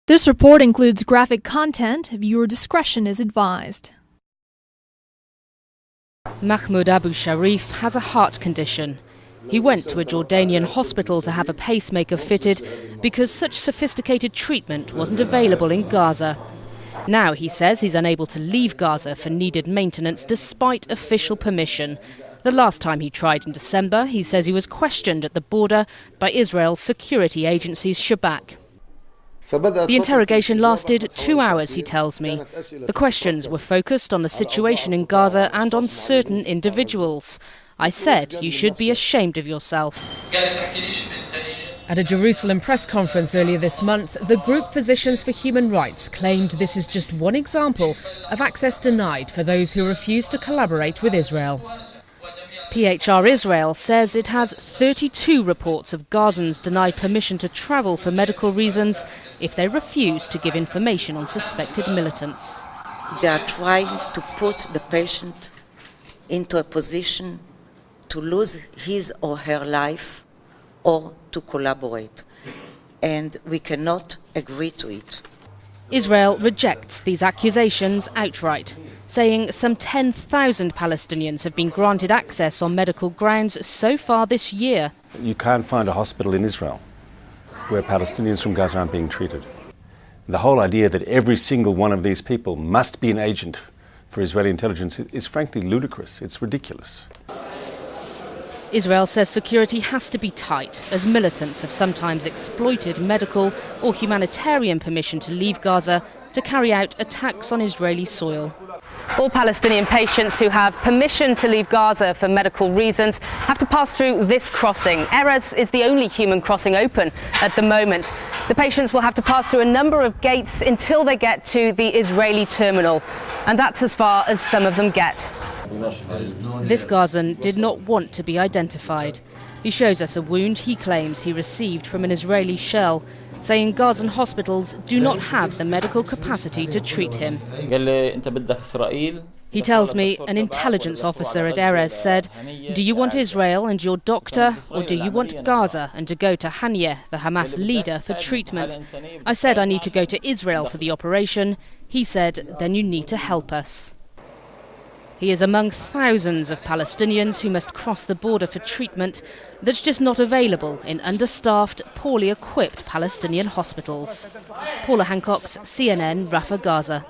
This report includes graphic content. Viewer discretion is advised. Mahmoud Abu Sharif has a heart condition. He went to a Jordanian hospital to have a pacemaker fitted because such sophisticated treatment wasn't available in Gaza. Now he says he's unable to leave Gaza for needed maintenance despite official permission. The last time he tried in December, he says he was questioned at the border by Israel's security agency's Shabak. The interrogation lasted 2 hours, he tells me. The questions were focused on the situation in Gaza and on certain individuals. I said, "You should be ashamed of yourself." At a Jerusalem press conference earlier this month, the group Physicians for Human Rights claimed this is just one example of access denied for those who refuse to collaborate with Israel. PHR Israel says it has 32 reports of Gazans denied permission to travel for medical reasons if they refuse to give information on suspected militants. They are trying to put the patient into a position to lose his or her life or to collaborate, and we cannot agree to it. Israel rejects these accusations outright, saying some 10,000 Palestinians have been granted access on medical grounds so far this year. You can't find a hospital in Israel where Palestinians from Gaza aren't being treated. The whole idea that every single one of these people must be an agent for Israeli intelligence is frankly ludicrous. It's ridiculous. Israel says security has to be tight, as militants have sometimes exploited medical or humanitarian permission to leave Gaza to carry out attacks on Israeli soil. All Palestinian patients who have permission to leave Gaza for medical reasons have to pass through this crossing. Erez is the only human crossing open at the moment. The patients will have to pass through a number of gates until they get to the Israeli terminal, and that's as far as some of them get. This Gazan did not want to be identified. He shows us a wound he claims he received from an Israeli shell, saying Gazan hospitals do not have the medical capacity to treat him. He tells me an intelligence officer at Erez said, "Do you want Israel and your doctor, or do you want Gaza and to go to Haniyeh, the Hamas leader, for treatment?" I said I need to go to Israel for the operation. He said, "Then you need to help us." He is among thousands of Palestinians who must cross the border for treatment that's just not available in understaffed, poorly equipped Palestinian hospitals. Paula Hancock, CNN, Rafah, Gaza.